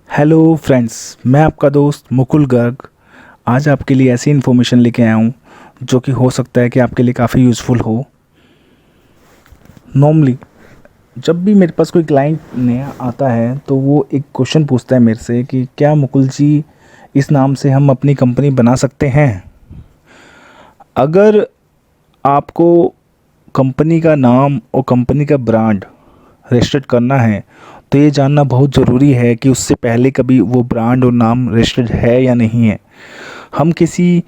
Hello friends, मैं आपका दोस्त मुकुल गर्ग आज आपके लिए ऐसी इन्फॉर्मेशन लेके आया हूँ जो कि हो सकता है कि आपके लिए काफ़ी यूज़फुल हो। नॉर्मली जब भी मेरे पास कोई क्लाइंट नया आता है तो वो एक क्वेश्चन पूछता है मेरे से कि क्या मुकुल जी, इस नाम से हम अपनी कंपनी बना सकते हैं। अगर आपको कंपनी का नाम और कंपनी का ब्रांड रजिस्टर्ड करना है तो ये जानना बहुत ज़रूरी है कि उससे पहले कभी वो ब्रांड और नाम रजिस्टर्ड है या नहीं है। हम किसी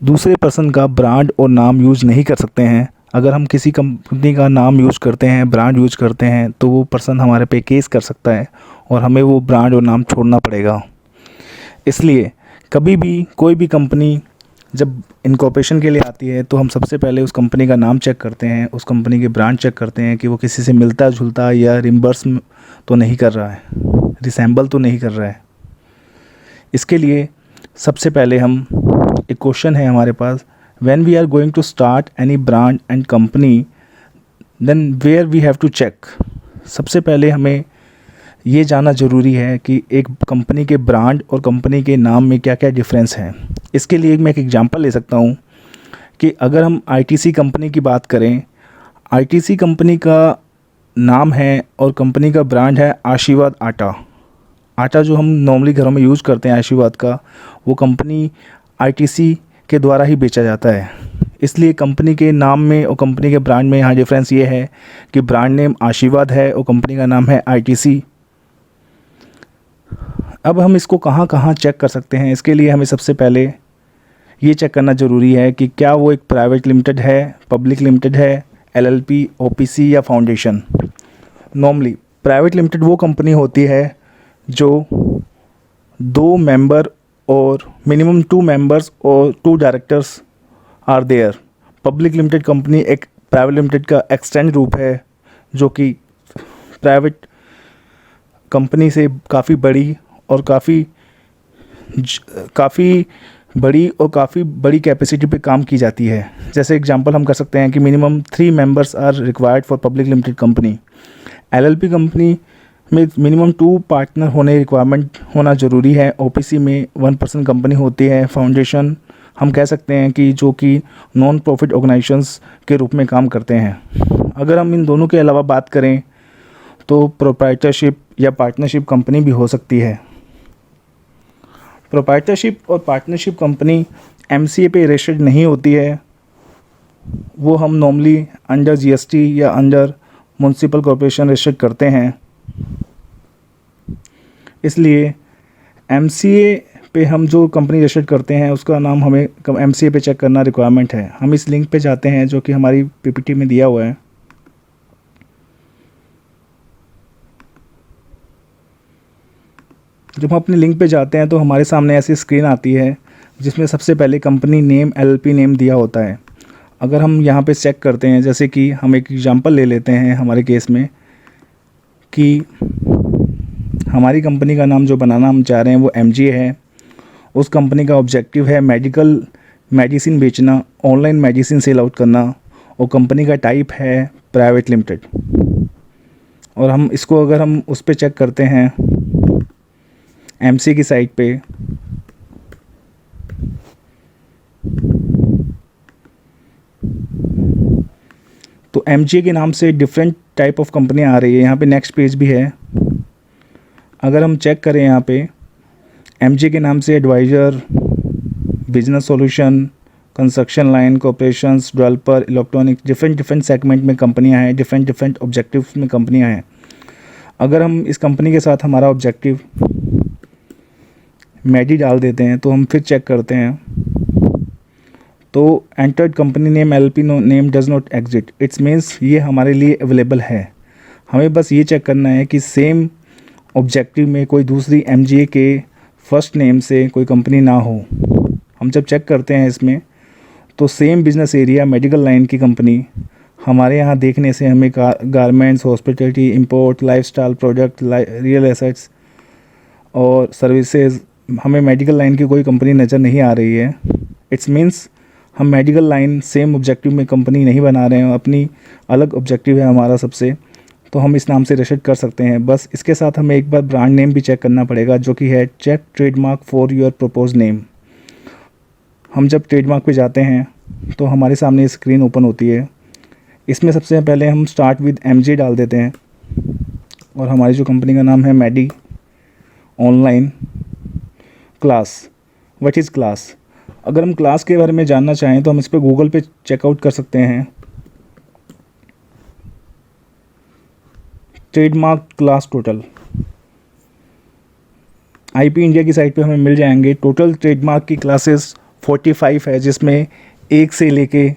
दूसरे पर्सन का ब्रांड और नाम यूज़ नहीं कर सकते हैं। अगर हम किसी कंपनी का नाम यूज़ करते हैं, ब्रांड यूज़ करते हैं, तो वो पर्सन हमारे पे केस कर सकता है और हमें वो ब्रांड और नाम छोड़ना पड़ेगा। इसलिए कभी भी कोई भी कंपनी जब इनकॉर्पोरेशन के लिए आती है तो हम सबसे पहले उस कंपनी का नाम चेक करते हैं, उस कंपनी के ब्रांड चेक करते हैं कि वो किसी से मिलता जुलता या रिम्बर्स तो नहीं कर रहा है, रिसेंबल तो नहीं कर रहा है। इसके लिए सबसे पहले हम एक क्वेश्चन है हमारे पास, when we are going to start any brand and company then where we have to check. सबसे पहले हमें ये जानना ज़रूरी है कि एक कंपनी के ब्रांड और कंपनी के नाम में क्या क्या डिफरेंस है। इसके लिए मैं एक एग्जांपल ले सकता हूँ कि अगर हम आईटीसी कंपनी की बात करें, आईटीसी कंपनी का नाम है और कंपनी का ब्रांड है आशीर्वाद आटा। आटा जो हम नॉर्मली घरों में यूज़ करते हैं आशीर्वाद का, वो कंपनी आईटीसी के द्वारा ही बेचा जाता है। इसलिए कंपनी के नाम में और कंपनी के ब्रांड में यहाँ डिफरेंस ये है कि ब्रांड नेम आशीर्वाद है और कंपनी का नाम है आईटीसी। अब हम इसको कहाँ कहाँ चेक कर सकते हैं, इसके लिए हमें सबसे पहले ये चेक करना ज़रूरी है कि क्या वो एक प्राइवेट लिमिटेड है, पब्लिक लिमिटेड है, एलएलपी, ओपीसी या फाउंडेशन। नॉर्मली प्राइवेट लिमिटेड वो कंपनी होती है जो 2 मेंबर और मिनिमम 2 मेंबर्स और 2 directors are there. Public limited company एक प्राइवेट लिमिटेड का एक्सटेंड रूप है जो कि प्राइवेट कंपनी से काफ़ी बड़ी और काफ़ी बड़ी कैपेसिटी पे काम की जाती है। जैसे एग्जांपल हम कर सकते हैं कि minimum 3 members are required for public limited company. LLP company में मिनिमम 2 पार्टनर होने रिक्वायरमेंट होना ज़रूरी है। ओपीसी में 1 पर्सन कंपनी होती है। फाउंडेशन हम कह सकते हैं कि जो कि नॉन प्रॉफिट ऑर्गेनाइजेशंस के रूप में काम करते हैं। अगर हम इन दोनों के अलावा बात करें तो प्रोप्राइटरशिप या पार्टनरशिप कंपनी भी हो सकती है। प्रोप्राइटरशिप और पार्टनरशिप कंपनी एमसीए पे रजिस्टर्ड नहीं होती है। वो हम नॉर्मली अंडर जीएसटी या अंडर म्युनिसिपल कॉर्पोरेशन रजिस्टर्ड करते हैं। इसलिए एमसीए पे हम जो कंपनी रजिस्टर्ड करते हैं उसका नाम हमें एमसीए पे चेक करना रिक्वायरमेंट है। हम इस लिंक पे जाते हैं जो कि हमारी पीपीटी में दिया हुआ है। जब हम अपने लिंक पे जाते हैं तो हमारे सामने ऐसी स्क्रीन आती है जिसमें सबसे पहले कंपनी नेम, एलएलपी नेम दिया होता है। अगर हम यहाँ पे चेक करते हैं, जैसे कि हम एक एग्जांपल ले लेते हैं हमारे केस में कि हमारी कंपनी का नाम जो बनाना हम चाह रहे हैं वो एमजीए है। उस कंपनी का ऑब्जेक्टिव है मेडिसिन बेचना, ऑनलाइन मेडिसिन सेल आउट करना, और कंपनी का टाइप है प्राइवेट लिमिटेड। और हम इसको अगर हम उस पर चेक करते हैं एमसी की साइट पे, तो एमजीए के नाम से डिफरेंट टाइप ऑफ कंपनियां आ रही है। यहाँ पे नेक्स्ट पेज भी है। अगर हम चेक करें यहाँ पे एमजीए के नाम से adviser, business solution, construction line, corporations, developer, electronic, different segment में कंपनियां हैं, डिफरेंट ऑब्जेक्टिव्स में कंपनियां हैं। अगर हम इस कंपनी के साथ हमारा ऑब्जेक्टिव मेडी डाल देते हैं तो हम फिर चेक करते हैं तो entered company name LLP name does not exit, it's means ये हमारे लिए अवेलेबल है। हमें बस ये चेक करना है कि सेम ऑब्जेक्टिव में कोई दूसरी एमजीए के फर्स्ट नेम से कोई कंपनी ना हो। हम जब चेक करते हैं इसमें तो same business area medical line की कंपनी हमारे यहाँ देखने से हमें garments, hospitality, import, lifestyle product, real assets और सर्विसेज, हमें मेडिकल लाइन की कोई कंपनी नज़र नहीं आ रही है। इट्स मीन्स हम मेडिकल लाइन सेम ऑब्जेक्टिव में कंपनी नहीं बना रहे हैं, अपनी अलग ऑब्जेक्टिव है हमारा सबसे। तो हम इस नाम से रजिस्टर कर सकते हैं। बस इसके साथ हमें एक बार ब्रांड नेम भी चेक करना पड़ेगा, जो कि है check trademark for your propose name. हम जब ट्रेडमार्क पे जाते हैं तो हमारे सामने स्क्रीन ओपन होती है। इसमें सबसे पहले हम स्टार्ट विद MJ डाल देते हैं और हमारी जो कंपनी का नाम है Maddy online class. What is class? अगर हम क्लास के बारे में जानना चाहें तो हम इस पर गूगल पे चेकआउट कर सकते हैं। Trademark class total IP India की साइट पे हमें मिल जाएंगे। टोटल ट्रेडमार्क की क्लासेस 45 है, जिसमें 1 से लेके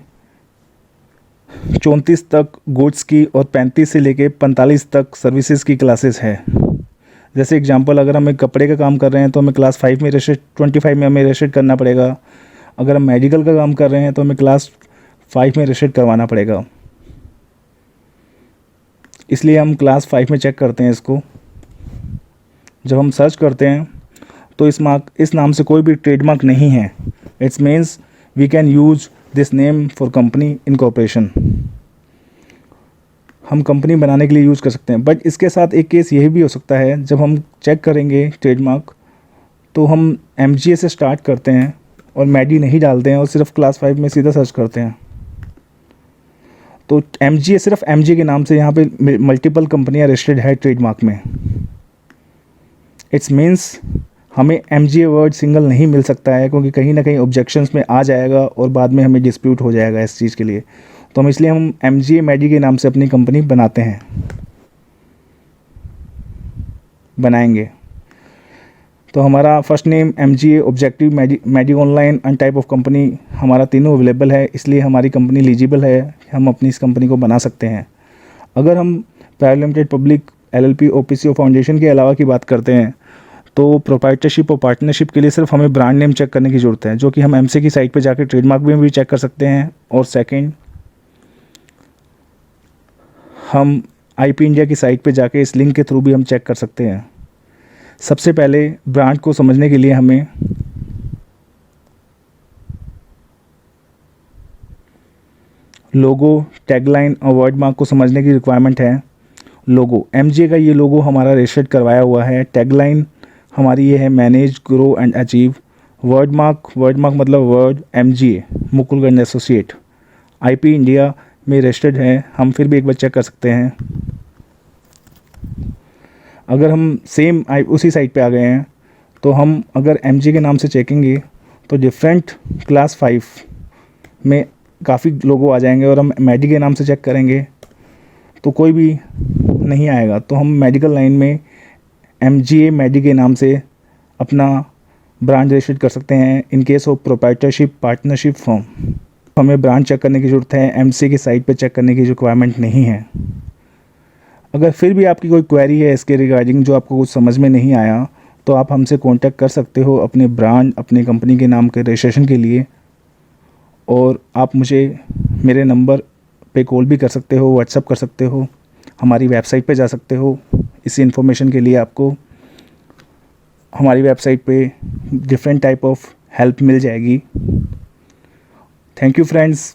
34 तक गुड्स की और 35 से लेके 45 तक सर्विसेज की क्लासेस है। जैसे एग्जांपल, अगर हम एक कपड़े का काम कर रहे हैं तो हमें क्लास 5 में रजिस्टर 25 में हमें रजिस्टर करना पड़ेगा। अगर हम मेडिकल का काम कर रहे हैं तो हमें क्लास 5 में रजिस्टर करवाना पड़ेगा। इसलिए हम क्लास 5 में चेक करते हैं इसको। जब हम सर्च करते हैं तो इस नाम से कोई भी ट्रेडमार्क नहीं है। It's means we can use this name for company in corporation. हम कंपनी बनाने के लिए यूज़ कर सकते हैं। बट इसके साथ एक केस यही भी हो सकता है, जब हम चेक करेंगे ट्रेडमार्क तो हम MGA से स्टार्ट करते हैं और मैडी नहीं डालते हैं और सिर्फ क्लास 5 में सीधा सर्च करते हैं। तो MGA सिर्फ MGA के नाम से यहाँ पे मल्टीपल कंपनियाँ रजिस्टर्ड है ट्रेडमार्क में। इट्स मीन्स हमें MGA वर्ड सिंगल नहीं मिल सकता है, क्योंकि कहीं ना कहीं ऑब्जेक्शंस में आ जाएगा और बाद में हमें डिस्प्यूट हो जाएगा इस चीज़ के लिए। तो हम MGA मैडी के नाम से अपनी कंपनी बनाएंगे। तो हमारा first name MGA, objective, Maddy online and type of company, हमारा तीनों अवेलेबल है, इसलिए हमारी कंपनी एलिजिबल है। हम अपनी इस कंपनी को बना सकते हैं। अगर हम private limited, public, LLP, OPC और फाउंडेशन के अलावा की बात करते हैं तो प्रोप्राइटरशिप और पार्टनरशिप के लिए सिर्फ हमें ब्रांड नेम चेक करने की ज़रूरत है, जो कि हम MCA की साइट पर जाकर ट्रेडमार्क में भी चेक कर सकते हैं। और सेकेंड, हम IP इंडिया की साइट पे जाके इस लिंक के थ्रू भी हम चेक कर सकते हैं। सबसे पहले ब्रांड को समझने के लिए हमें लोगो, टैगलाइन और वर्डमार्क को समझने की रिक्वायरमेंट है। लोगो, MGA का ये लोगो हमारा रजिस्टर्ड करवाया हुआ है। टैगलाइन हमारी ये है manage, grow and achieve. Wordmark मतलब word, MGA Mukul associate, IP India में रजिस्टर्ड है। हम फिर भी एक बार चेक कर सकते हैं। अगर हम सेम उसी साइट पे आ गए हैं तो हम अगर MGA के नाम से चेकेंगे तो डिफरेंट क्लास 5 में काफ़ी लोगो आ जाएंगे। और हम मैडी के नाम से चेक करेंगे तो कोई भी नहीं आएगा। तो हम मेडिकल लाइन में MGA मैडी के नाम से अपना ब्रांड रजिस्टर कर सकते हैं। In case of proprietorship, partnership form हमें ब्रांड चेक करने की ज़रूरत है, MCA की साइट पे चेक करने की रिक्वायरमेंट नहीं है। अगर फिर भी आपकी कोई क्वेरी है इसके रिगार्डिंग, जो आपको कुछ समझ में नहीं आया, तो आप हमसे कांटेक्ट कर सकते हो अपने ब्रांड, अपनी कंपनी के नाम के रजिस्ट्रेशन के लिए। और आप मुझे मेरे नंबर पे कॉल भी कर सकते हो, व्हाट्सअप कर सकते हो, हमारी वेबसाइट पे जा सकते हो। इसी इन्फॉर्मेशन के लिए आपको हमारी वेबसाइट पे डिफरेंट टाइप ऑफ हेल्प मिल जाएगी। Thank you friends.